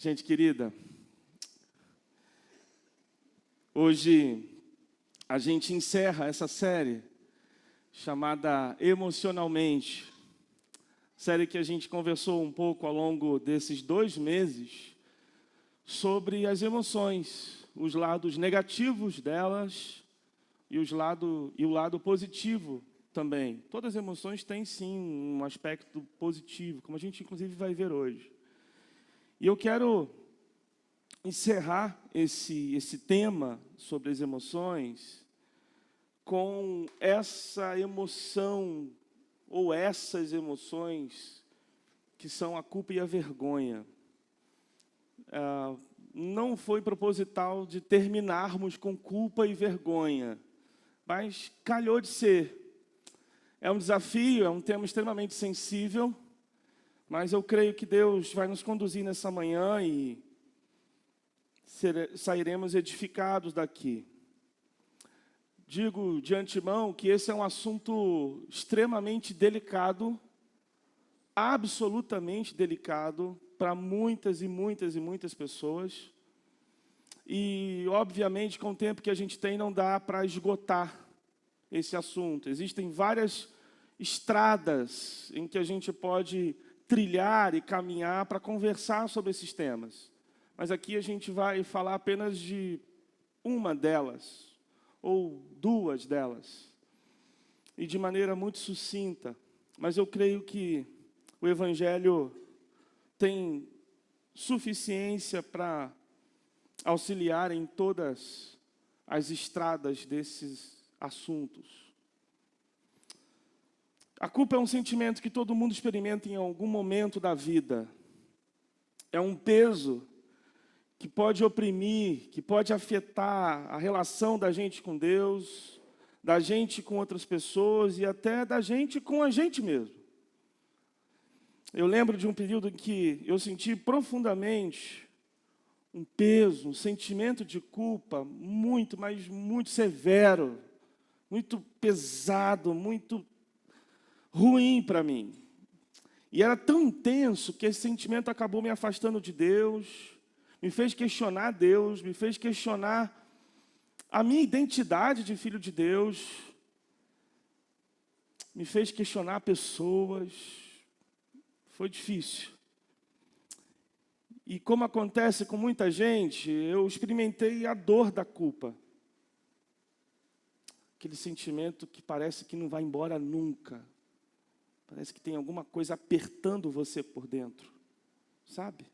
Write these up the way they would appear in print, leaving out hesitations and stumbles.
Gente querida, hoje a gente encerra essa série chamada Emocionalmente. Série que a gente conversou um pouco ao longo desses 2 meses sobre as emoções, os lados negativos delas e o lado positivo também. Todas as emoções têm sim um aspecto positivo, como a gente inclusive vai ver hoje. E eu quero encerrar esse tema sobre as emoções com essa emoção, ou essas emoções, que são a culpa e a vergonha. Não foi proposital de terminarmos com culpa e vergonha, mas calhou de ser. É um desafio, é um tema extremamente sensível, mas eu creio que Deus vai nos conduzir nessa manhã e sairemos edificados daqui. Digo de antemão que esse é um assunto extremamente delicado, absolutamente delicado para muitas e muitas e muitas pessoas. E, obviamente, com o tempo que a gente tem, não dá para esgotar esse assunto. Existem várias estradas em que a gente pode trilhar e caminhar para conversar sobre esses temas. Mas aqui a gente vai falar apenas de uma delas, ou 2 delas, e de maneira muito sucinta. Mas eu creio que o Evangelho tem suficiência para auxiliar em todas as estradas desses assuntos. A culpa é um sentimento que todo mundo experimenta em algum momento da vida. É um peso que pode oprimir, que pode afetar a relação da gente com Deus, da gente com outras pessoas e até da gente com a gente mesmo. Eu lembro de um período em que eu senti profundamente um peso, um sentimento de culpa muito, mas muito severo, muito pesado, muito ruim para mim. E era tão intenso que esse sentimento acabou me afastando de Deus, me fez questionar Deus, me fez questionar a minha identidade de filho de Deus, me fez questionar pessoas. Foi difícil. E como acontece com muita gente, eu experimentei a dor da culpa. Aquele sentimento que parece que não vai embora nunca. Parece que tem alguma coisa apertando você por dentro, sabe?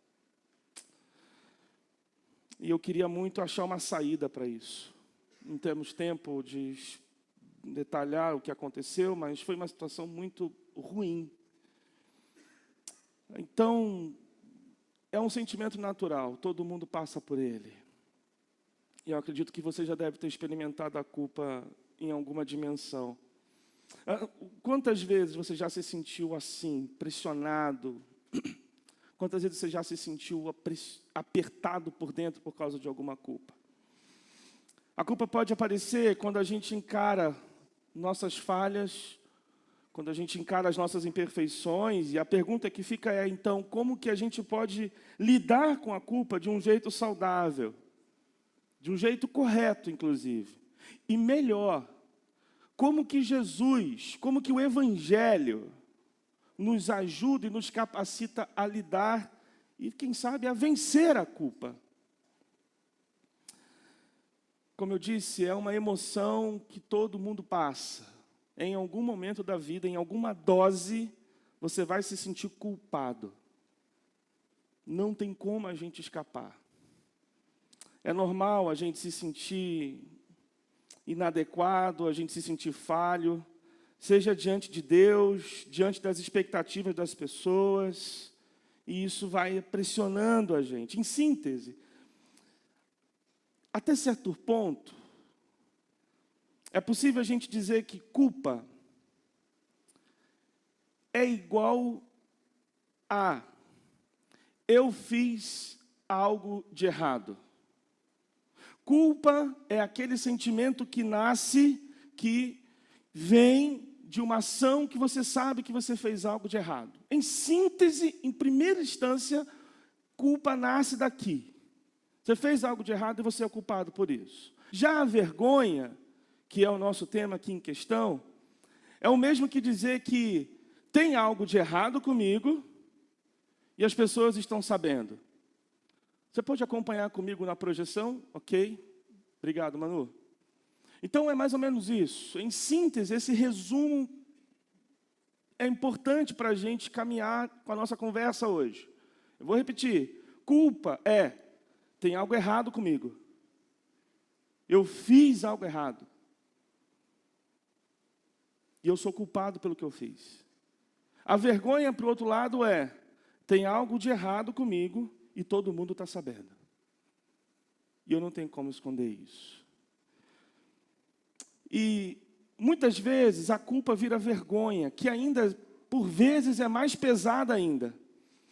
E eu queria muito achar uma saída para isso. Não temos tempo de detalhar o que aconteceu, mas foi uma situação muito ruim. Então, é um sentimento natural, todo mundo passa por ele. E eu acredito que você já deve ter experimentado a culpa em alguma dimensão. Quantas vezes você já se sentiu assim, pressionado? Quantas vezes você já se sentiu apertado por dentro por causa de alguma culpa? A culpa pode aparecer quando a gente encara nossas falhas, quando a gente encara as nossas imperfeições, e a pergunta que fica é, então, como que a gente pode lidar com a culpa de um jeito saudável, de um jeito correto, inclusive, e melhor, como que Jesus, como que o Evangelho nos ajuda e nos capacita a lidar e, quem sabe, a vencer a culpa. Como eu disse, é uma emoção que todo mundo passa. Em algum momento da vida, em alguma dose, você vai se sentir culpado. Não tem como a gente escapar. É normal a gente se sentir inadequado, a gente se sentir falho, seja diante de Deus, diante das expectativas das pessoas, e isso vai pressionando a gente. Em síntese, até certo ponto, é possível a gente dizer que culpa é igual a eu fiz algo de errado. Culpa é aquele sentimento que nasce, que vem de uma ação que você sabe que você fez algo de errado. Em síntese, em primeira instância, culpa nasce daqui. Você fez algo de errado e você é culpado por isso. Já a vergonha, que é o nosso tema aqui em questão, é o mesmo que dizer que tem algo de errado comigo e as pessoas estão sabendo. Você pode acompanhar comigo na projeção? Ok? Obrigado, Manu. Então, é mais ou menos isso. Em síntese, esse resumo é importante para a gente caminhar com a nossa conversa hoje. Eu vou repetir. Culpa tem algo errado comigo. Eu fiz algo errado. E eu sou culpado pelo que eu fiz. A vergonha, por outro lado, tem algo de errado comigo e todo mundo está sabendo. E eu não tenho como esconder isso. E muitas vezes a culpa vira vergonha, que ainda, por vezes, é mais pesada ainda.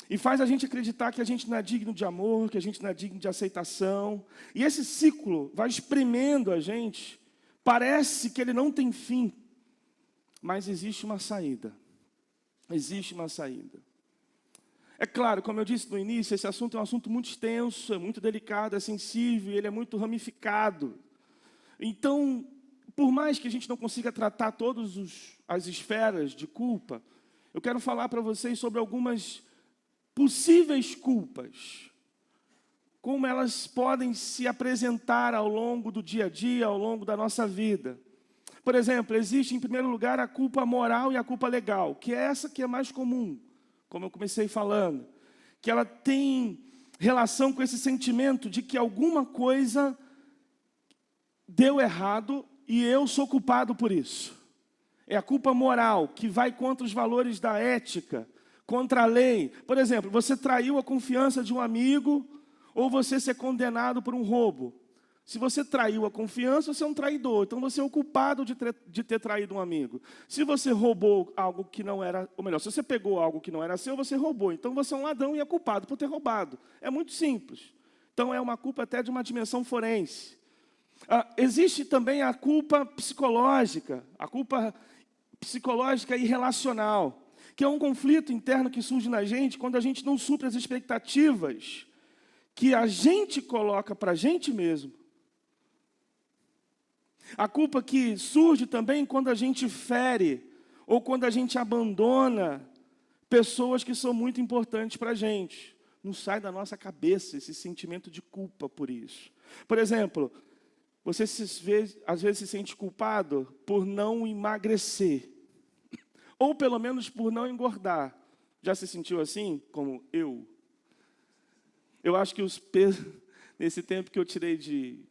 E faz a gente acreditar que a gente não é digno de amor, que a gente não é digno de aceitação. E esse ciclo vai espremendo a gente. Parece que ele não tem fim. Mas existe uma saída. Existe uma saída. É claro, como eu disse no início, esse assunto é um assunto muito extenso, é muito delicado, é sensível, ele é muito ramificado. Então, por mais que a gente não consiga tratar todas as esferas de culpa, eu quero falar para vocês sobre algumas possíveis culpas. Como elas podem se apresentar ao longo do dia a dia, ao longo da nossa vida. Por exemplo, existe em primeiro lugar a culpa moral e a culpa legal, que é essa que é mais comum, como eu comecei falando. Que ela tem relação com esse sentimento de que alguma coisa deu errado e eu sou culpado por isso. É a culpa moral, que vai contra os valores da ética, contra a lei. Por exemplo, você traiu a confiança de um amigo ou você ser condenado por um roubo. Se você traiu a confiança, você é um traidor. Então, você é o culpado de ter traído um amigo. Se você roubou algo que não era... Ou melhor, se você pegou algo que não era seu, você roubou. Então, você é um ladrão e é culpado por ter roubado. É muito simples. Então, é uma culpa até de uma dimensão forense. Existe também a culpa psicológica. A culpa psicológica e relacional. Que é um conflito interno que surge na gente quando a gente não supre as expectativas que a gente coloca para a gente mesmo. A culpa que surge também quando a gente fere ou quando a gente abandona pessoas que são muito importantes para a gente. Não sai da nossa cabeça esse sentimento de culpa por isso. Por exemplo, você às vezes se sente culpado por não emagrecer. Ou pelo menos por não engordar. Já se sentiu assim, como eu? Eu acho que os pesos, nesse tempo que eu tirei de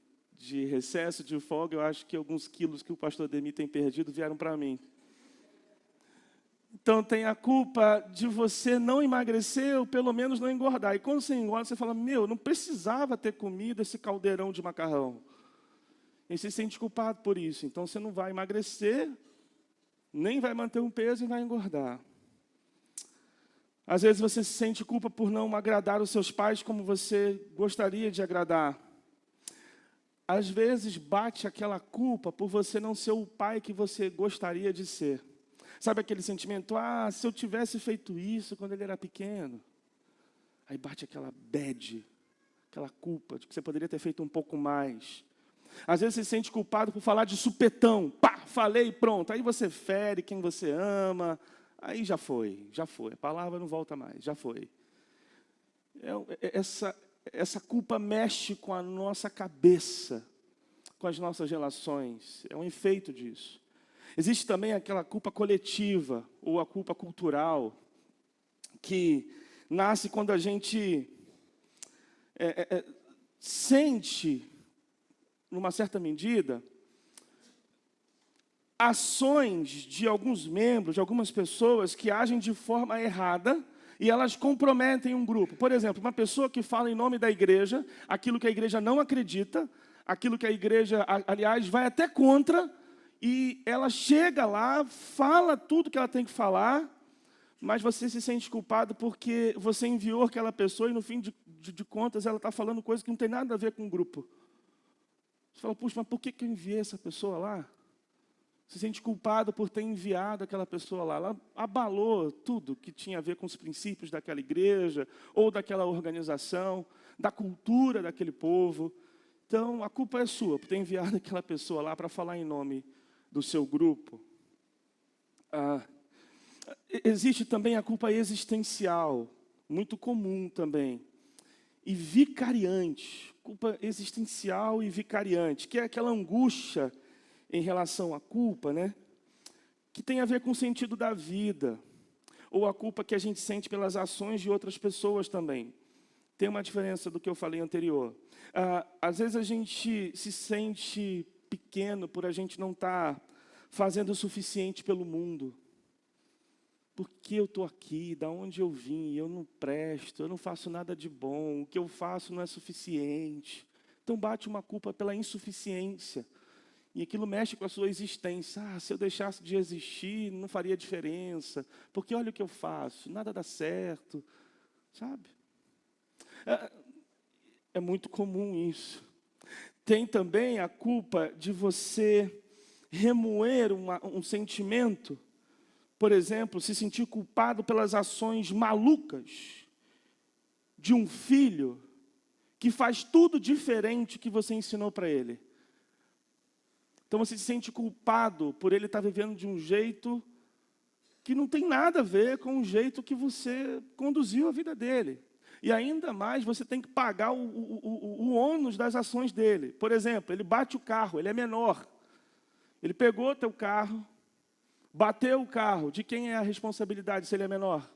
recesso, de folga, eu acho que alguns quilos que o pastor Demi tem perdido vieram para mim. Então, tem a culpa de você não emagrecer ou pelo menos não engordar. E quando você engorda, você fala, não precisava ter comido esse caldeirão de macarrão. E você se sente culpado por isso. Então, você não vai emagrecer, nem vai manter um peso e vai engordar. Às vezes, você se sente culpa por não agradar os seus pais como você gostaria de agradar. Às vezes bate aquela culpa por você não ser o pai que você gostaria de ser. Sabe aquele sentimento? Se eu tivesse feito isso quando ele era pequeno. Aí bate aquela bad, aquela culpa de que você poderia ter feito um pouco mais. Às vezes você se sente culpado por falar de supetão. Falei, pronto. Aí você fere quem você ama. Aí já foi. A palavra não volta mais, já foi. Essa culpa mexe com a nossa cabeça, com as nossas relações. É um efeito disso. Existe também aquela culpa coletiva, ou a culpa cultural, que nasce quando a gente sente, numa certa medida, ações de alguns membros, de algumas pessoas que agem de forma errada, e elas comprometem um grupo. Por exemplo, uma pessoa que fala em nome da igreja, aquilo que a igreja não acredita, aquilo que a igreja, aliás, vai até contra, e ela chega lá, fala tudo que ela tem que falar, mas você se sente culpado porque você enviou aquela pessoa e, no fim de contas, ela está falando coisa que não tem nada a ver com o grupo. Você fala, puxa, mas por que eu enviei essa pessoa lá? Se sente culpado por ter enviado aquela pessoa lá. Ela abalou tudo que tinha a ver com os princípios daquela igreja, ou daquela organização, da cultura daquele povo. Então, a culpa é sua por ter enviado aquela pessoa lá para falar em nome do seu grupo. Existe também a culpa existencial, muito comum também. E vicariante, culpa existencial e vicariante, que é aquela angústia em relação à culpa, né? Que tem a ver com o sentido da vida, ou a culpa que a gente sente pelas ações de outras pessoas também. Tem uma diferença do que eu falei anterior. Às vezes a gente se sente pequeno por a gente não estar fazendo o suficiente pelo mundo. Por que eu estou aqui? Da onde eu vim? Eu não presto, eu não faço nada de bom, o que eu faço não é suficiente. Então bate uma culpa pela insuficiência. E aquilo mexe com a sua existência. Se eu deixasse de existir, não faria diferença. Porque olha o que eu faço, nada dá certo. Sabe? É muito comum isso. Tem também a culpa de você remoer um sentimento. Por exemplo, se sentir culpado pelas ações malucas de um filho que faz tudo diferente que você ensinou para ele. Então você se sente culpado por ele estar vivendo de um jeito que não tem nada a ver com o jeito que você conduziu a vida dele. E ainda mais você tem que pagar o ônus das ações dele. Por exemplo, ele bate o carro, ele é menor. Ele pegou teu carro, bateu o carro. De quem é a responsabilidade se ele é menor?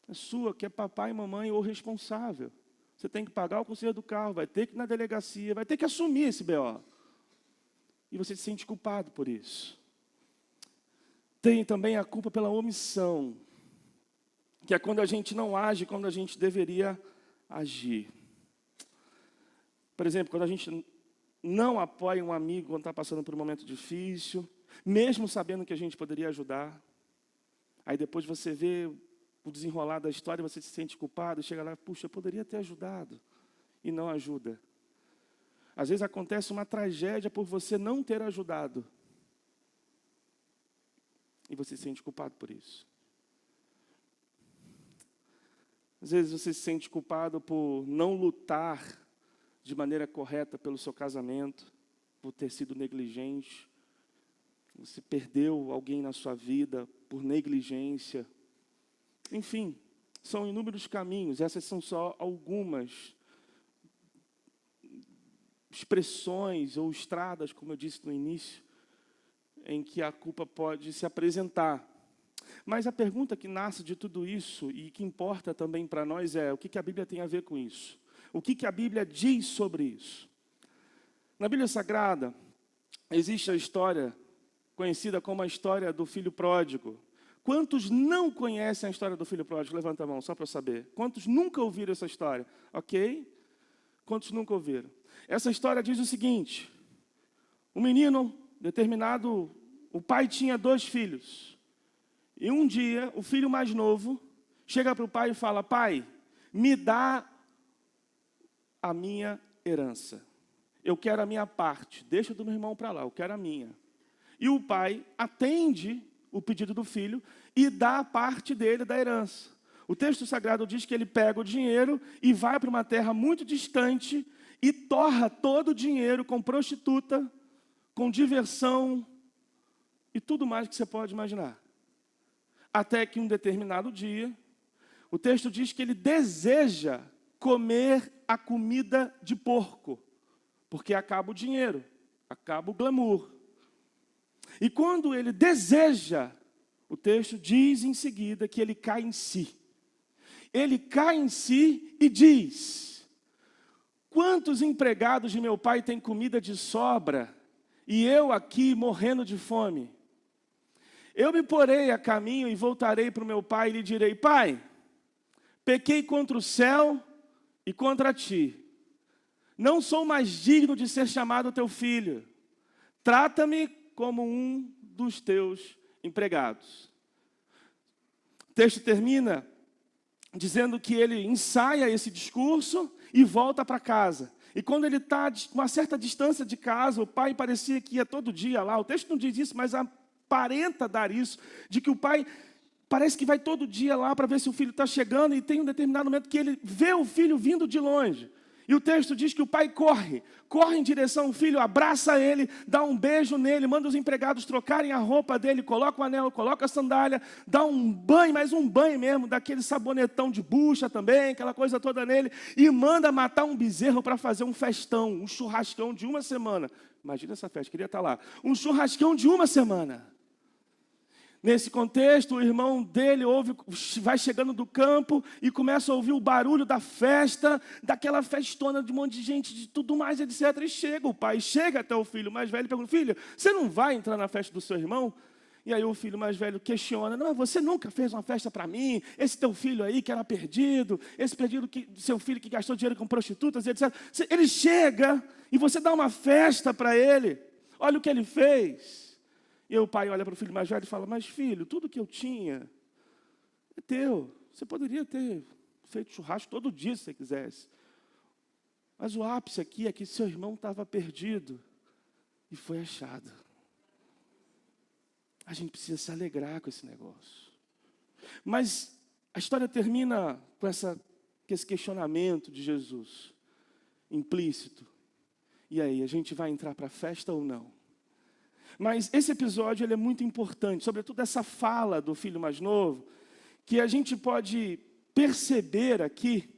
É sua, que é papai e mamãe ou responsável. Você tem que pagar o conselho do carro, vai ter que ir na delegacia, vai ter que assumir esse BO. E você se sente culpado por isso. Tem também a culpa pela omissão, que é quando a gente não age quando a gente deveria agir. Por exemplo, quando a gente não apoia um amigo quando está passando por um momento difícil, mesmo sabendo que a gente poderia ajudar. Aí depois você vê o desenrolar da história, você se sente culpado, chega lá, puxa, eu poderia ter ajudado, e não ajuda. Às vezes acontece uma tragédia por você não ter ajudado. E você se sente culpado por isso. Às vezes você se sente culpado por não lutar de maneira correta pelo seu casamento, por ter sido negligente. Você perdeu alguém na sua vida por negligência. Enfim, são inúmeros caminhos. Essas são só algumas expressões ou estradas, como eu disse no início, em que a culpa pode se apresentar. Mas a pergunta que nasce de tudo isso e que importa também para nós é: o que a Bíblia tem a ver com isso? O que a Bíblia diz sobre isso? Na Bíblia Sagrada, existe a história conhecida como a história do filho pródigo. Quantos não conhecem a história do filho pródigo? Levanta a mão, só para saber. Quantos nunca ouviram essa história? Ok? Quantos nunca ouviram? Essa história diz o seguinte: um menino determinado, o pai tinha 2 filhos. E um dia, o filho mais novo chega para o pai e fala: pai, me dá a minha herança. Eu quero a minha parte. Deixa do meu irmão para lá, eu quero a minha. E o pai atende o pedido do filho e dá a parte dele da herança. O texto sagrado diz que ele pega o dinheiro e vai para uma terra muito distante e torra todo o dinheiro com prostituta, com diversão e tudo mais que você pode imaginar. Até que um determinado dia, o texto diz que ele deseja comer a comida de porco, porque acaba o dinheiro, acaba o glamour. E quando ele deseja, o texto diz em seguida que ele cai em si. Ele cai em si e diz: quantos empregados de meu pai têm comida de sobra e eu aqui morrendo de fome? Eu me porei a caminho e voltarei para o meu pai e lhe direi: pai, pequei contra o céu e contra ti. Não sou mais digno de ser chamado teu filho. Trata-me como um dos teus empregados. O texto termina dizendo que ele ensaia esse discurso e volta para casa. E quando ele está a uma certa distância de casa, o pai parecia que ia todo dia lá. O texto não diz isso, mas aparenta dar isso, de que o pai parece que vai todo dia lá para ver se o filho está chegando, e tem um determinado momento que ele vê o filho vindo de longe. E o texto diz que o pai corre em direção ao filho, abraça ele, dá um beijo nele, manda os empregados trocarem a roupa dele, coloca o anel, coloca a sandália, dá um banho, mas um banho mesmo, daquele sabonetão de bucha também, aquela coisa toda nele, e manda matar um bezerro para fazer um festão, um churrascão de uma semana. Imagina essa festa, queria estar lá. Um churrascão de uma semana. Nesse contexto, o irmão dele vai chegando do campo e começa a ouvir o barulho da festa, daquela festona de um monte de gente, de tudo mais, etc. E chega o pai, chega até o filho mais velho e pergunta: filho, você não vai entrar na festa do seu irmão? E aí o filho mais velho questiona: não, você nunca fez uma festa para mim? Esse teu filho aí que era perdido, seu filho que gastou dinheiro com prostitutas, etc. Ele chega e você dá uma festa para ele. Olha o que ele fez. E o pai olha para o filho mais velho e fala: mas filho, tudo que eu tinha é teu. Você poderia ter feito churrasco todo dia se você quisesse. Mas o ápice aqui é que seu irmão estava perdido e foi achado. A gente precisa se alegrar com esse negócio. Mas a história termina com esse questionamento de Jesus, implícito. E aí, a gente vai entrar para a festa ou não? Mas esse episódio ele é muito importante, sobretudo essa fala do filho mais novo, que a gente pode perceber aqui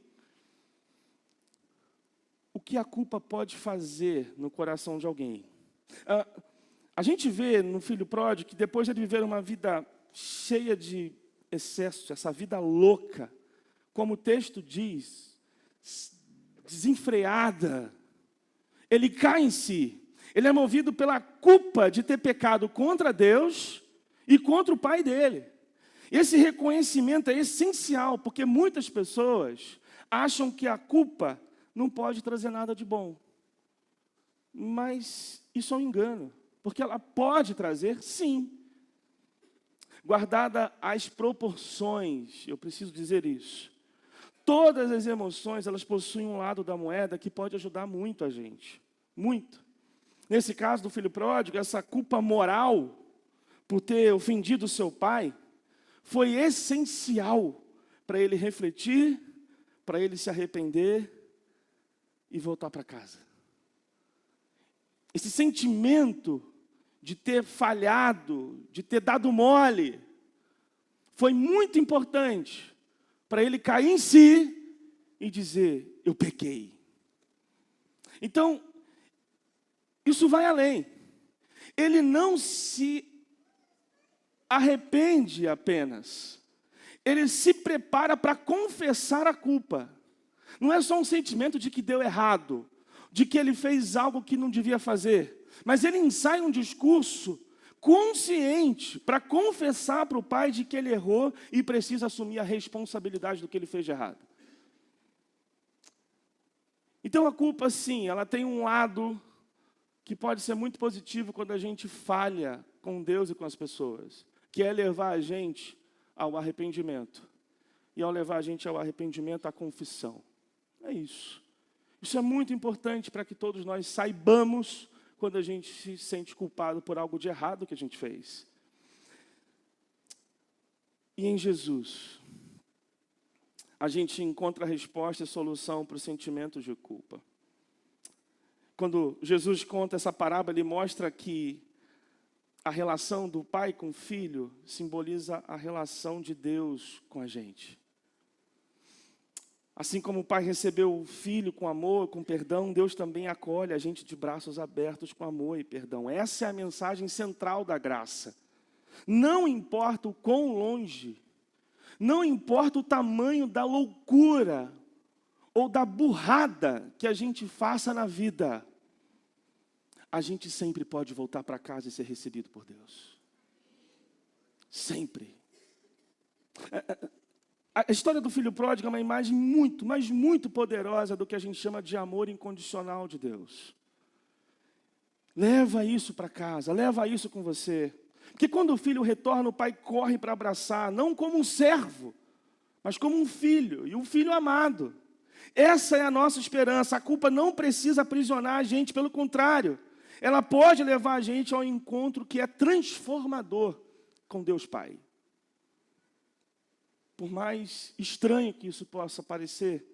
o que a culpa pode fazer no coração de alguém. A gente vê no filho pródigo que depois de ele viver uma vida cheia de excesso, essa vida louca, como o texto diz, desenfreada, ele cai em si. Ele é movido pela culpa de ter pecado contra Deus e contra o pai dele. Esse reconhecimento é essencial, porque muitas pessoas acham que a culpa não pode trazer nada de bom. Mas isso é um engano, porque ela pode trazer, sim. Guardada as proporções, eu preciso dizer isso. Todas as emoções, elas possuem um lado da moeda que pode ajudar muito a gente. Muito. Nesse caso do filho pródigo, essa culpa moral por ter ofendido seu pai foi essencial para ele refletir, para ele se arrepender e voltar para casa. Esse sentimento de ter falhado, de ter dado mole, foi muito importante para ele cair em si e dizer: eu pequei. Então, isso vai além. Ele não se arrepende apenas. Ele se prepara para confessar a culpa. Não é só um sentimento de que deu errado, de que ele fez algo que não devia fazer. Mas ele ensaia um discurso consciente para confessar para o pai de que ele errou e precisa assumir a responsabilidade do que ele fez de errado. Então a culpa, sim, ela tem um lado que pode ser muito positivo quando a gente falha com Deus e com as pessoas, que é levar a gente ao arrependimento. E ao levar a gente ao arrependimento, à confissão. É isso. Isso é muito importante para que todos nós saibamos quando a gente se sente culpado por algo de errado que a gente fez. E em Jesus, a gente encontra a resposta e solução para os sentimentos de culpa. Quando Jesus conta essa parábola, ele mostra que a relação do pai com o filho simboliza a relação de Deus com a gente. Assim como o pai recebeu o filho com amor, com perdão, Deus também acolhe a gente de braços abertos com amor e perdão. Essa é a mensagem central da graça. Não importa o quão longe, não importa o tamanho da loucura ou da burrada que a gente faça na vida, a gente sempre pode voltar para casa e ser recebido por Deus. Sempre. A história do filho pródigo é uma imagem muito, mas muito poderosa do que a gente chama de amor incondicional de Deus. Leva isso para casa, leva isso com você. Porque quando o filho retorna, o pai corre para abraçar, não como um servo, mas como um filho, e um filho amado. Essa é a nossa esperança. A culpa não precisa aprisionar a gente, pelo contrário, ela pode levar a gente ao encontro que é transformador com Deus Pai. Por mais estranho que isso possa parecer,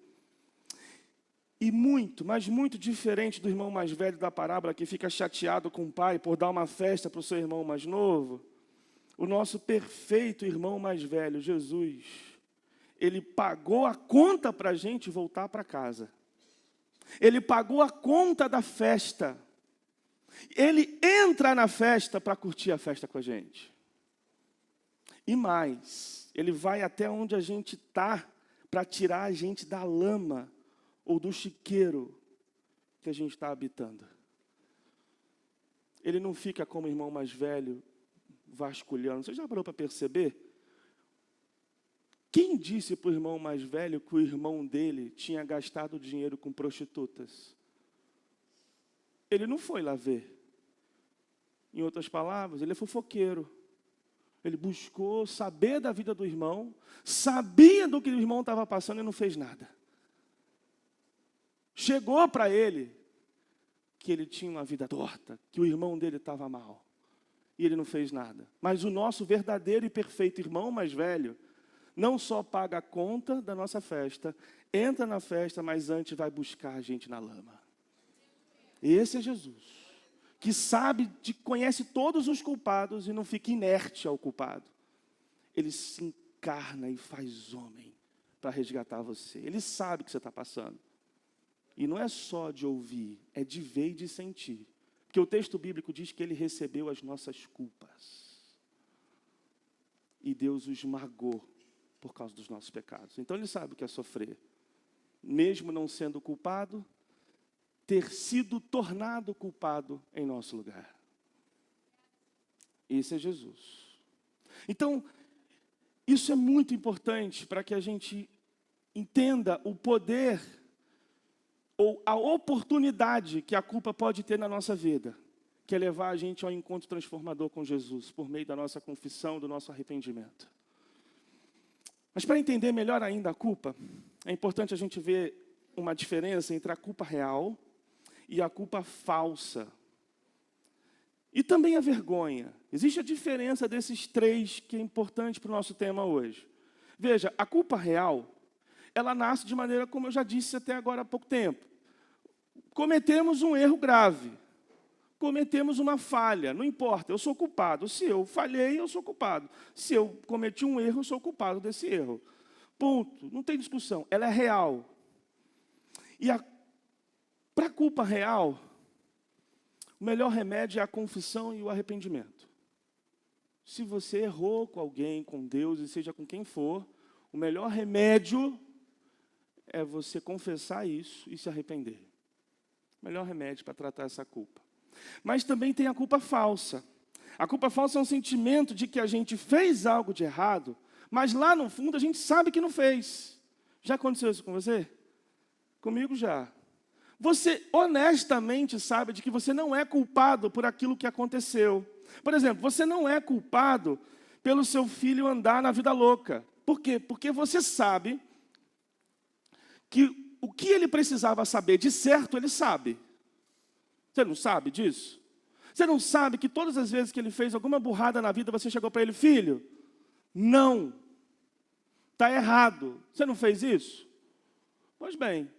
e muito, mas muito diferente do irmão mais velho da parábola, que fica chateado com o pai por dar uma festa para o seu irmão mais novo, o nosso perfeito irmão mais velho, Jesus, ele pagou a conta para a gente voltar para casa. Ele pagou a conta da festa. Ele entra na festa para curtir a festa com a gente. E mais, ele vai até onde a gente está para tirar a gente da lama ou do chiqueiro que a gente está habitando. Ele não fica como o irmão mais velho, vasculhando. Você já parou para perceber? Quem disse para o irmão mais velho que o irmão dele tinha gastado dinheiro com prostitutas? Ele não foi lá ver. Em outras palavras, ele é fofoqueiro. Ele buscou saber da vida do irmão, sabia do que o irmão estava passando e não fez nada. Chegou para ele que ele tinha uma vida torta, que o irmão dele estava mal. E ele não fez nada. Mas o nosso verdadeiro e perfeito irmão mais velho não só paga a conta da nossa festa, entra na festa, mas antes vai buscar a gente na lama. Esse é Jesus, que sabe, conhece todos os culpados e não fica inerte ao culpado. Ele se encarna e faz homem para resgatar você. Ele sabe o que você está passando. E não é só de ouvir, é de ver e de sentir. Porque o texto bíblico diz que ele recebeu as nossas culpas. E Deus o esmagou por causa dos nossos pecados. Então ele sabe o que é sofrer. Mesmo não sendo culpado, ter sido tornado culpado em nosso lugar. Esse é Jesus. Então, isso é muito importante para que a gente entenda o poder ou a oportunidade que a culpa pode ter na nossa vida, que é levar a gente ao encontro transformador com Jesus, por meio da nossa confissão, do nosso arrependimento. Mas para entender melhor ainda a culpa, é importante a gente ver uma diferença entre a culpa real e a culpa falsa. E também a vergonha. Existe a diferença desses três que é importante para o nosso tema hoje. Veja, a culpa real, ela nasce de maneira, como eu já disse até agora há pouco tempo. Cometemos um erro grave. Cometemos uma falha. Não importa, eu sou culpado. Se eu falhei, eu sou culpado. Se eu cometi um erro, eu sou culpado desse erro. Ponto. Não tem discussão. Ela é real. E para a culpa real, o melhor remédio é a confissão e o arrependimento. Se você errou com alguém, com Deus, e seja com quem for, o melhor remédio é você confessar isso e se arrepender. O melhor remédio para tratar essa culpa. Mas também tem a culpa falsa. A culpa falsa é um sentimento de que a gente fez algo de errado, mas lá no fundo a gente sabe que não fez. Já aconteceu isso com você? Comigo já. Você honestamente sabe de que você não é culpado por aquilo que aconteceu. Por exemplo, você não é culpado pelo seu filho andar na vida louca. Por quê? Porque você sabe que o que ele precisava saber de certo, ele sabe. Você não sabe disso? Você não sabe que todas as vezes que ele fez alguma burrada na vida, você chegou para ele, filho, não, está errado. Você não fez isso? Pois bem,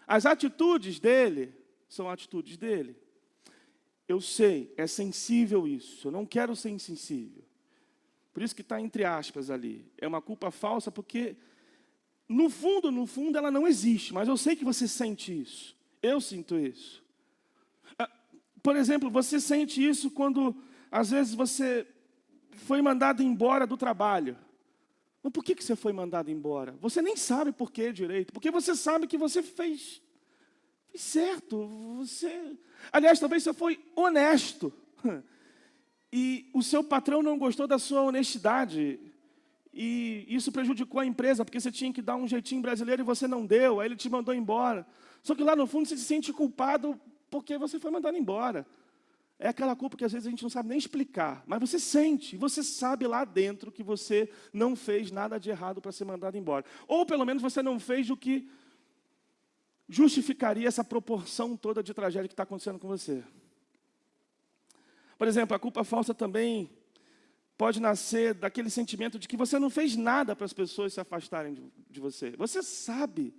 as atitudes dele são atitudes dele. Eu sei, é sensível isso. Eu não quero ser insensível. Por isso que está entre aspas ali. É uma culpa falsa porque, no fundo, ela não existe. Mas eu sei que você sente isso. Eu sinto isso. Por exemplo, você sente isso quando, às vezes, você foi mandado embora do trabalho. Mas por que você foi mandado embora? Você nem sabe por que direito. Porque você sabe que você fez certo. Aliás, talvez você foi honesto. E o seu patrão não gostou da sua honestidade. E isso prejudicou a empresa, porque você tinha que dar um jeitinho brasileiro e você não deu. Aí ele te mandou embora. Só que lá no fundo você se sente culpado porque você foi mandado embora. É aquela culpa que às vezes a gente não sabe nem explicar, mas você sente, você sabe lá dentro que você não fez nada de errado para ser mandado embora. Ou pelo menos você não fez o que justificaria essa proporção toda de tragédia que está acontecendo com você. Por exemplo, a culpa falsa também pode nascer daquele sentimento de que você não fez nada para as pessoas se afastarem de você. Você sabe.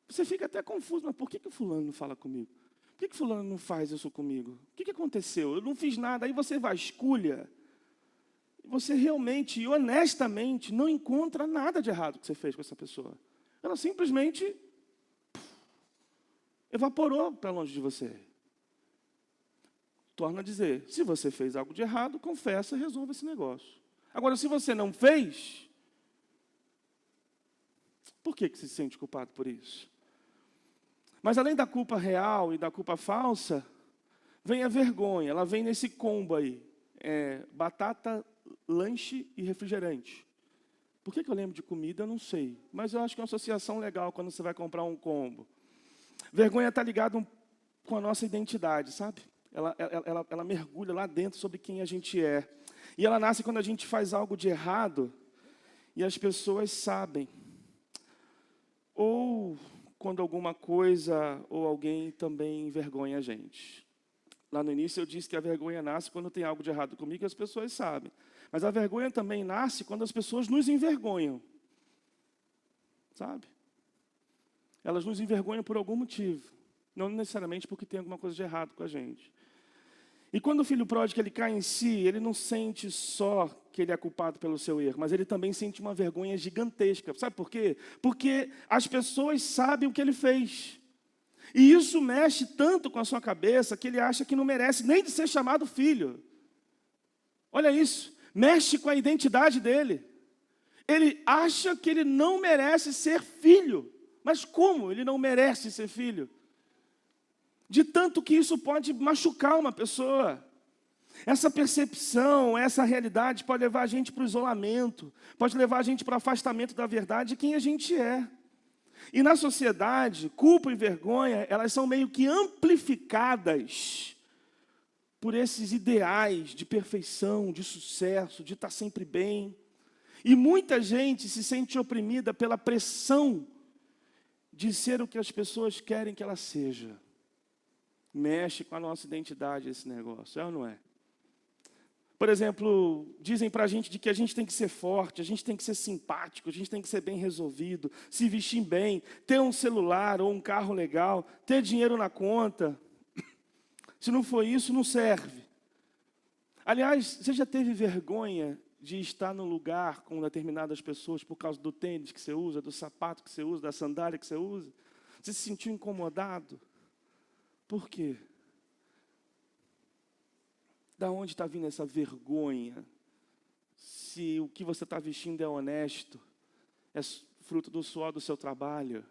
Você fica até confuso, mas por que o fulano não fala comigo? Por que fulano não faz isso comigo? O que aconteceu? Eu não fiz nada. Aí você vasculha. Você realmente e honestamente não encontra nada de errado que você fez com essa pessoa. Ela simplesmente evaporou para longe de você. Torna a dizer, se você fez algo de errado, confessa e resolva esse negócio. Agora, se você não fez, por que se sente culpado por isso? Mas além da culpa real e da culpa falsa, vem a vergonha. Ela vem nesse combo aí. Batata, lanche e refrigerante. Por que eu lembro de comida, eu não sei. Mas eu acho que é uma associação legal quando você vai comprar um combo. Vergonha está ligada com a nossa identidade, sabe? Ela mergulha lá dentro sobre quem a gente é. E ela nasce quando a gente faz algo de errado e as pessoas sabem. Ou quando alguma coisa ou alguém também envergonha a gente. Lá no início eu disse que a vergonha nasce quando tem algo de errado comigo e as pessoas sabem. Mas a vergonha também nasce quando as pessoas nos envergonham. Sabe? Elas nos envergonham por algum motivo. Não necessariamente porque tem alguma coisa de errado com a gente. E quando o filho pródigo ele cai em si, ele não sente só que ele é culpado pelo seu erro, mas ele também sente uma vergonha gigantesca. Sabe por quê? Porque as pessoas sabem o que ele fez. E isso mexe tanto com a sua cabeça que ele acha que não merece nem de ser chamado filho. Olha isso, mexe com a identidade dele. Ele acha que ele não merece ser filho. Mas como ele não merece ser filho? De tanto que isso pode machucar uma pessoa. Essa percepção, essa realidade pode levar a gente para o isolamento, pode levar a gente para o afastamento da verdade de quem a gente é. E na sociedade, culpa e vergonha, elas são meio que amplificadas por esses ideais de perfeição, de sucesso, de estar sempre bem. E muita gente se sente oprimida pela pressão de ser o que as pessoas querem que ela seja. Mexe com a nossa identidade esse negócio, é ou não é? Por exemplo, dizem para a gente de que a gente tem que ser forte, a gente tem que ser simpático, a gente tem que ser bem resolvido, se vestir bem, ter um celular ou um carro legal, ter dinheiro na conta. Se não for isso, não serve. Aliás, você já teve vergonha de estar num lugar com determinadas pessoas por causa do tênis que você usa, do sapato que você usa, da sandália que você usa? Você se sentiu incomodado? Por quê? Da onde está vindo essa vergonha? Se o que você está vestindo é honesto, é fruto do suor do seu trabalho,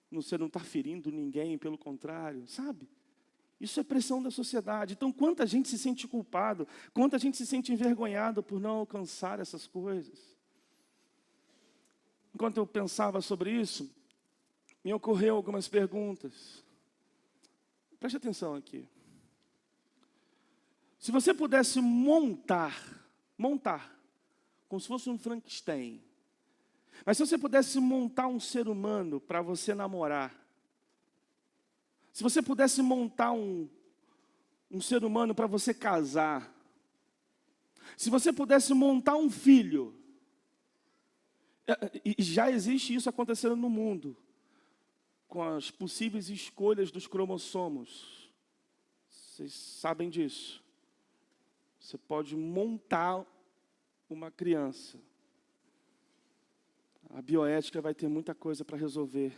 você não está ferindo ninguém, pelo contrário, sabe? Isso é pressão da sociedade. Então, quanta gente se sente culpado, quanta gente se sente envergonhado por não alcançar essas coisas. Enquanto eu pensava sobre isso, me ocorreu algumas perguntas. Preste atenção aqui. Se você pudesse montar, como se fosse um Frankenstein, mas se você pudesse montar um ser humano para você namorar, se você pudesse montar um ser humano para você casar, se você pudesse montar um filho, e já existe isso acontecendo no mundo, com as possíveis escolhas dos cromossomos. Vocês sabem disso. Você pode montar uma criança. A bioética vai ter muita coisa para resolver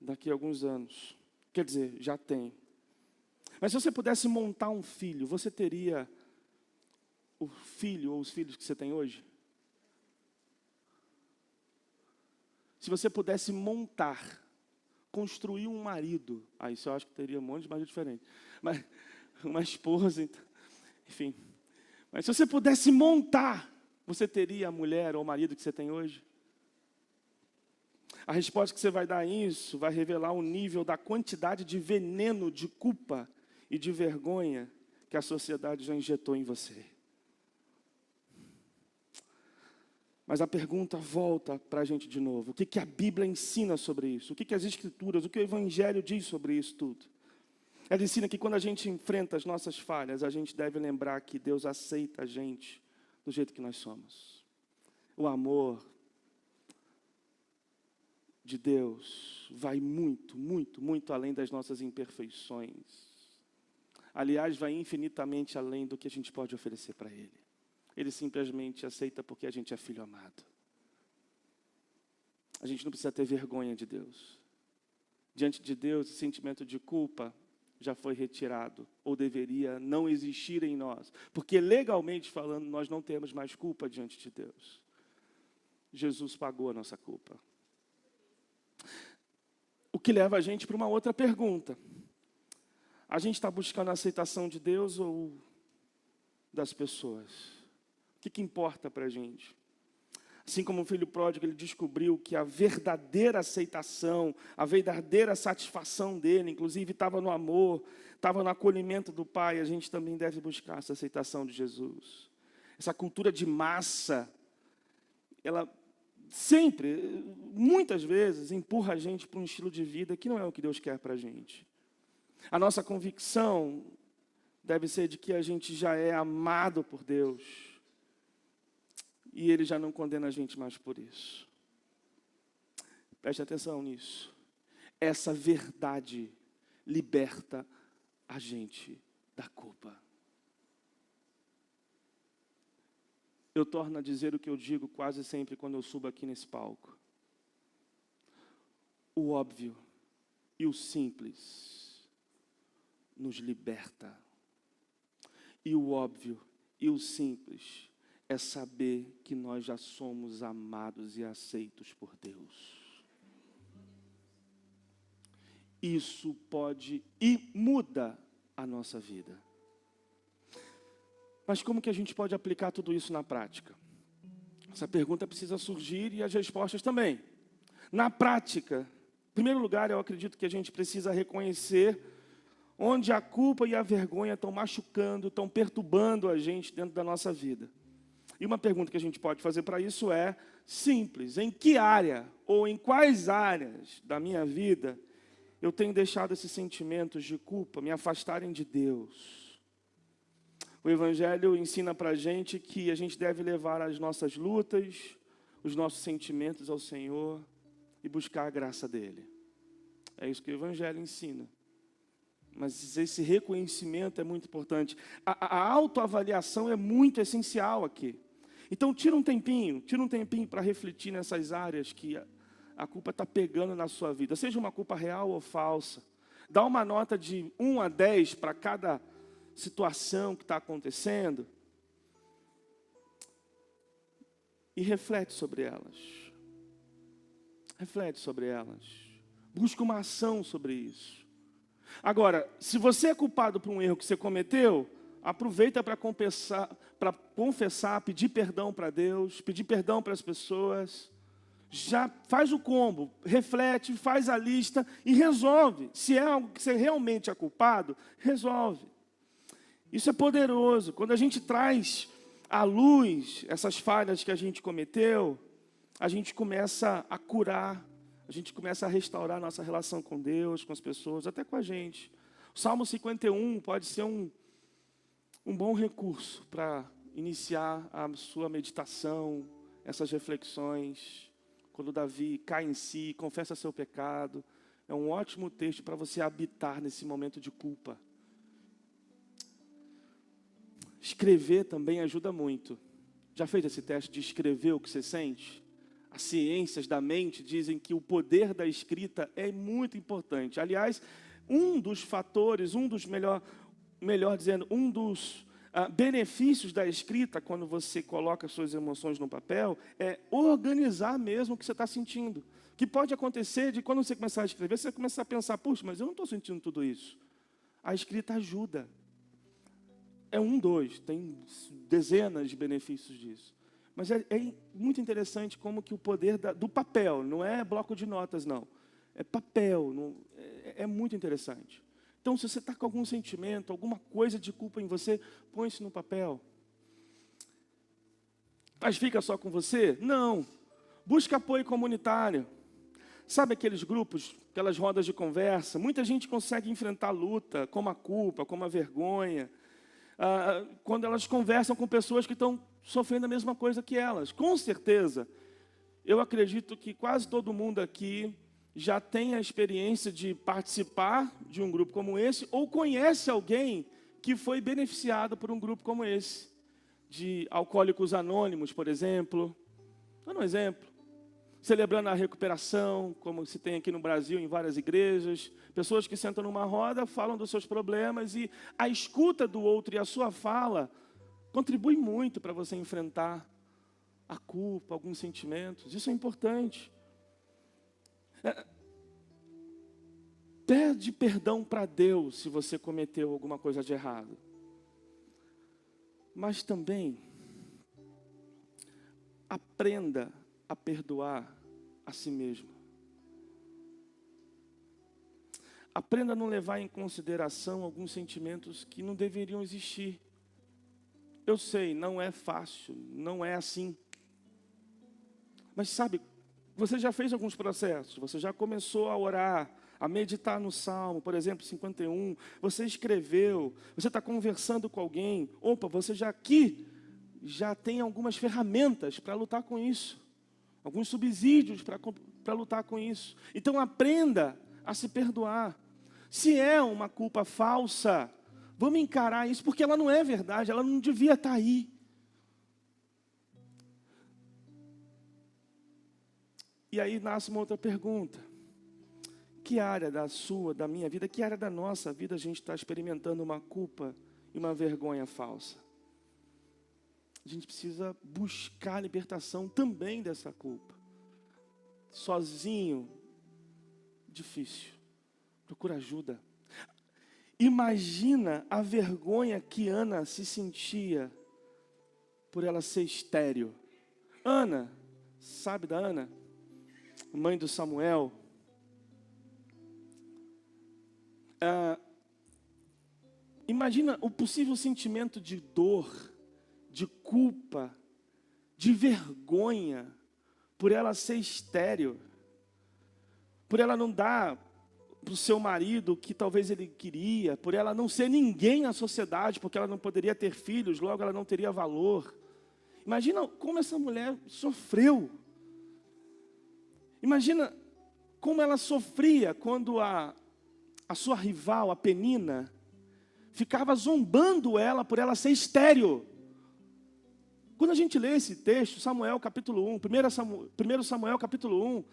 daqui a alguns anos. Quer dizer, já tem. Mas se você pudesse montar um filho, você teria o filho ou os filhos que você tem hoje? Se você pudesse construir um marido, aí isso eu acho que teria um monte de marido diferente. Mas uma esposa, então, enfim. Mas se você pudesse montar, você teria a mulher ou o marido que você tem hoje? A resposta que você vai dar a isso vai revelar o nível da quantidade de veneno, de culpa e de vergonha que a sociedade já injetou em você. Mas a pergunta volta para a gente de novo. O que a Bíblia ensina sobre isso? O que as Escrituras, o que o Evangelho diz sobre isso tudo? Ela ensina que quando a gente enfrenta as nossas falhas, a gente deve lembrar que Deus aceita a gente do jeito que nós somos. O amor de Deus vai muito, muito, muito além das nossas imperfeições. Aliás, vai infinitamente além do que a gente pode oferecer para Ele. Ele simplesmente aceita porque a gente é filho amado. A gente não precisa ter vergonha de Deus. Diante de Deus, o sentimento de culpa já foi retirado, ou deveria não existir em nós. Porque legalmente falando, nós não temos mais culpa diante de Deus. Jesus pagou a nossa culpa. O que leva a gente para uma outra pergunta. A gente está buscando a aceitação de Deus ou das pessoas? O que importa para a gente? Assim como o filho pródigo, ele descobriu que a verdadeira aceitação, a verdadeira satisfação dele, inclusive estava no amor, estava no acolhimento do Pai. A gente também deve buscar essa aceitação de Jesus. Essa cultura de massa, ela sempre, muitas vezes, empurra a gente para um estilo de vida que não é o que Deus quer para a gente. A nossa convicção deve ser de que a gente já é amado por Deus. E Ele já não condena a gente mais por isso. Preste atenção nisso. Essa verdade liberta a gente da culpa. Eu torno a dizer o que eu digo quase sempre quando eu subo aqui nesse palco. O óbvio e o simples nos liberta. E o óbvio e o simples é saber que nós já somos amados e aceitos por Deus. Isso pode e muda a nossa vida. Mas como que a gente pode aplicar tudo isso na prática? Essa pergunta precisa surgir e as respostas também. Na prática, em primeiro lugar, eu acredito que a gente precisa reconhecer onde a culpa e a vergonha estão machucando, estão perturbando a gente dentro da nossa vida. E uma pergunta que a gente pode fazer para isso é simples. Em que área ou em quais áreas da minha vida eu tenho deixado esses sentimentos de culpa me afastarem de Deus? O Evangelho ensina para a gente que a gente deve levar as nossas lutas, os nossos sentimentos ao Senhor e buscar a graça dEle. É isso que o Evangelho ensina. Mas esse reconhecimento é muito importante. A autoavaliação é muito essencial aqui. Então, tira um tempinho para refletir nessas áreas que a culpa está pegando na sua vida. Seja uma culpa real ou falsa. Dá uma nota de 1 a 10 para cada situação que está acontecendo. E reflete sobre elas. Reflete sobre elas. Busca uma ação sobre isso. Agora, se você é culpado por um erro que você cometeu, aproveita para confessar, pedir perdão para Deus, pedir perdão para as pessoas. Já faz o combo, reflete, faz a lista e resolve. Se é algo que você realmente é culpado, resolve. Isso é poderoso. Quando a gente traz à luz essas falhas que a gente cometeu, a gente começa a curar, a gente começa a restaurar nossa relação com Deus, com as pessoas, até com a gente. O Salmo 51 pode ser um bom recurso para iniciar a sua meditação, essas reflexões. Quando Davi cai em si, confessa seu pecado, é um ótimo texto para você habitar nesse momento de culpa. Escrever também ajuda muito. Já fez esse teste de escrever o que você sente? As ciências da mente dizem que o poder da escrita é muito importante. Aliás, um dos fatores, um dos benefícios da escrita, quando você coloca suas emoções no papel, é organizar mesmo o que você está sentindo. Que pode acontecer de quando você começar a escrever, você começar a pensar, puxa, mas eu não estou sentindo tudo isso. A escrita ajuda. Tem dezenas de benefícios disso. Mas é muito interessante como que o poder do papel, não é bloco de notas, não. É papel, é muito interessante. Então, se você está com algum sentimento, alguma coisa de culpa em você, põe isso no papel. Mas fica só com você? Não. Busca apoio comunitário. Sabe aqueles grupos, aquelas rodas de conversa? Muita gente consegue enfrentar a luta, como a culpa, como a vergonha, quando elas conversam com pessoas que estão sofrendo a mesma coisa que elas. Com certeza, eu acredito que quase todo mundo aqui já tem a experiência de participar de um grupo como esse, ou conhece alguém que foi beneficiado por um grupo como esse, de Alcoólicos Anônimos, por exemplo. Dando um exemplo. Celebrando a recuperação, como se tem aqui no Brasil, em várias igrejas. Pessoas que sentam numa roda, falam dos seus problemas e a escuta do outro e a sua fala contribui muito para você enfrentar a culpa, alguns sentimentos. Isso é importante. Pede perdão para Deus se você cometeu alguma coisa de errado. Mas também aprenda a perdoar a si mesmo. Aprenda a não levar em consideração alguns sentimentos que não deveriam existir. Eu sei, não é fácil, não é assim. Mas sabe, você já fez alguns processos, você já começou a orar, a meditar no Salmo, por exemplo, 51, você escreveu, você está conversando com alguém, você já tem algumas ferramentas para lutar com isso, alguns subsídios para lutar com isso. Então aprenda a se perdoar. Se é uma culpa falsa, vamos encarar isso, porque ela não é verdade, ela não devia estar aí. E aí nasce uma outra pergunta. Que área da sua, da minha vida, que área da nossa vida a gente está experimentando uma culpa e uma vergonha falsa? A gente precisa buscar a libertação também dessa culpa. Sozinho, difícil. Procura ajuda. Imagina a vergonha que Ana se sentia por ela ser estéril. Ana, sabe da Ana? Mãe do Samuel. Imagina o possível sentimento de dor, de culpa, de vergonha, por ela ser estéril, por ela não dar para o seu marido o que talvez ele queria, por ela não ser ninguém na sociedade, porque ela não poderia ter filhos, logo ela não teria valor. Imagina como essa mulher sofreu. Imagina como ela sofria quando a sua rival, a Penina, ficava zombando ela por ela ser estéril. Quando a gente lê esse texto, Samuel capítulo 1, 1 Samuel capítulo 1,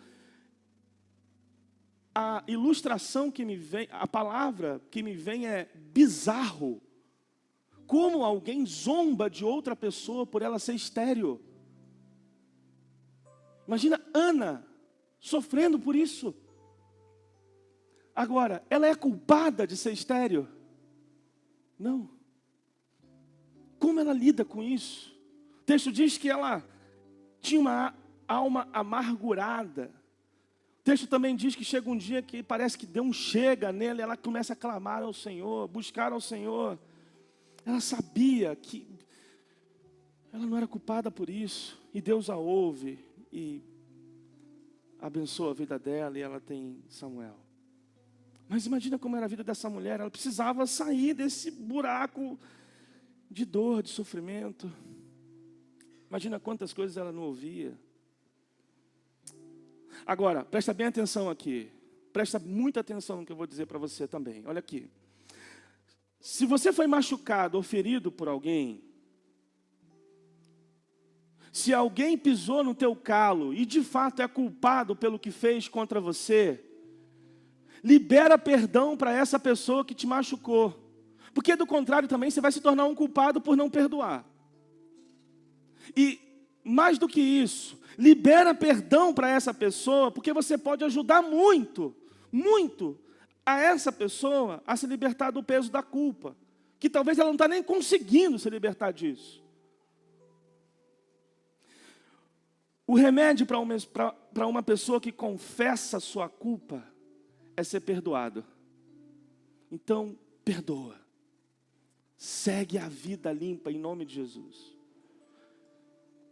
a ilustração que me vem, a palavra que me vem é bizarro. Como alguém zomba de outra pessoa por ela ser estéril. Imagina Ana sofrendo por isso. Agora, ela é culpada de ser estéril? Não. Como ela lida com isso? O texto diz que ela tinha uma alma amargurada. O texto também diz que chega um dia que parece que Deus chega nela e ela começa a clamar ao Senhor, buscar ao Senhor. Ela sabia que ela não era culpada por isso. E Deus a ouve e abençoa a vida dela e ela tem Samuel. Mas imagina como era a vida dessa mulher. Ela precisava sair desse buraco de dor, de sofrimento. Imagina quantas coisas ela não ouvia. Agora, presta bem atenção aqui. Presta muita atenção no que eu vou dizer para você também. Olha aqui. Se você foi machucado ou ferido por alguém, se alguém pisou no teu calo e de fato é culpado pelo que fez contra você, libera perdão para essa pessoa que te machucou. Porque do contrário também você vai se tornar um culpado por não perdoar. E mais do que isso, libera perdão para essa pessoa, porque você pode ajudar muito, muito a essa pessoa a se libertar do peso da culpa. Que talvez ela não está nem conseguindo se libertar disso. O remédio para uma pessoa que confessa a sua culpa é ser perdoado. Então, perdoa. Segue a vida limpa em nome de Jesus.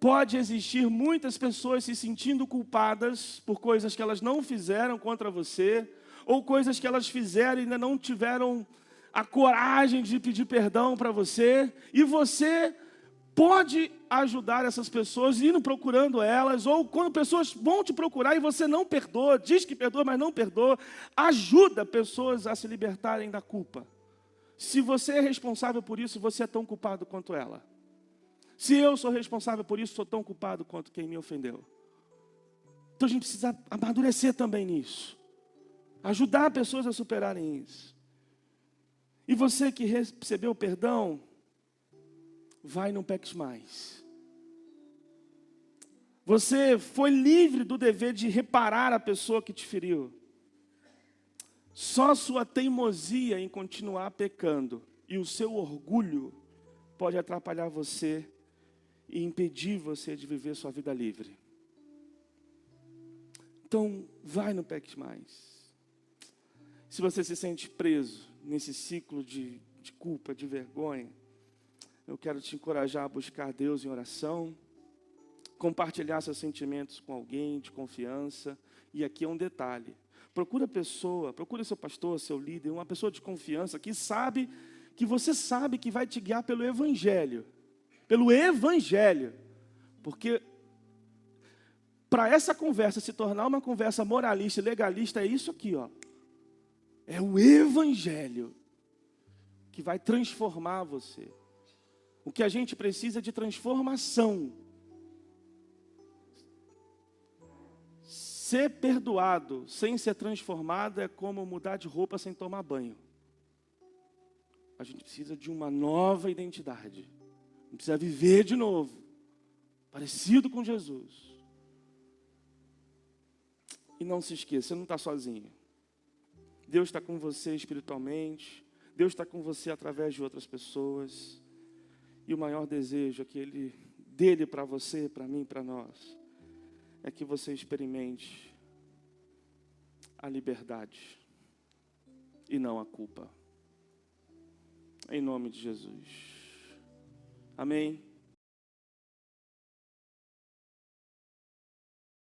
Pode existir muitas pessoas se sentindo culpadas por coisas que elas não fizeram contra você, ou coisas que elas fizeram e ainda não tiveram a coragem de pedir perdão para você, e você pode ajudar essas pessoas indo procurando elas, ou quando pessoas vão te procurar e você não perdoa, diz que perdoa, mas não perdoa, ajuda pessoas a se libertarem da culpa. Se você é responsável por isso, você é tão culpado quanto ela. Se eu sou responsável por isso, sou tão culpado quanto quem me ofendeu. Então a gente precisa amadurecer também nisso. Ajudar pessoas a superarem isso. E você que recebeu perdão, vai, não peques mais. Você foi livre do dever de reparar a pessoa que te feriu. Só sua teimosia em continuar pecando e o seu orgulho pode atrapalhar você e impedir você de viver sua vida livre. Então, vai, não peques mais. Se você se sente preso nesse ciclo de culpa, de vergonha, eu quero te encorajar a buscar Deus em oração, compartilhar seus sentimentos com alguém de confiança. E aqui é um detalhe: procura seu pastor, seu líder, uma pessoa de confiança que você sabe que vai te guiar pelo Evangelho. Pelo Evangelho. Porque para essa conversa se tornar uma conversa moralista e legalista, é isso aqui, ó. É o Evangelho que vai transformar você. O que a gente precisa é de transformação. Ser perdoado sem ser transformado é como mudar de roupa sem tomar banho. A gente precisa de uma nova identidade. A gente precisa viver de novo, parecido com Jesus. E não se esqueça, você não está sozinho. Deus está com você espiritualmente. Deus está com você através de outras pessoas. E o maior desejo dele para você, para mim, para nós, é que você experimente a liberdade e não a culpa. Em nome de Jesus. Amém.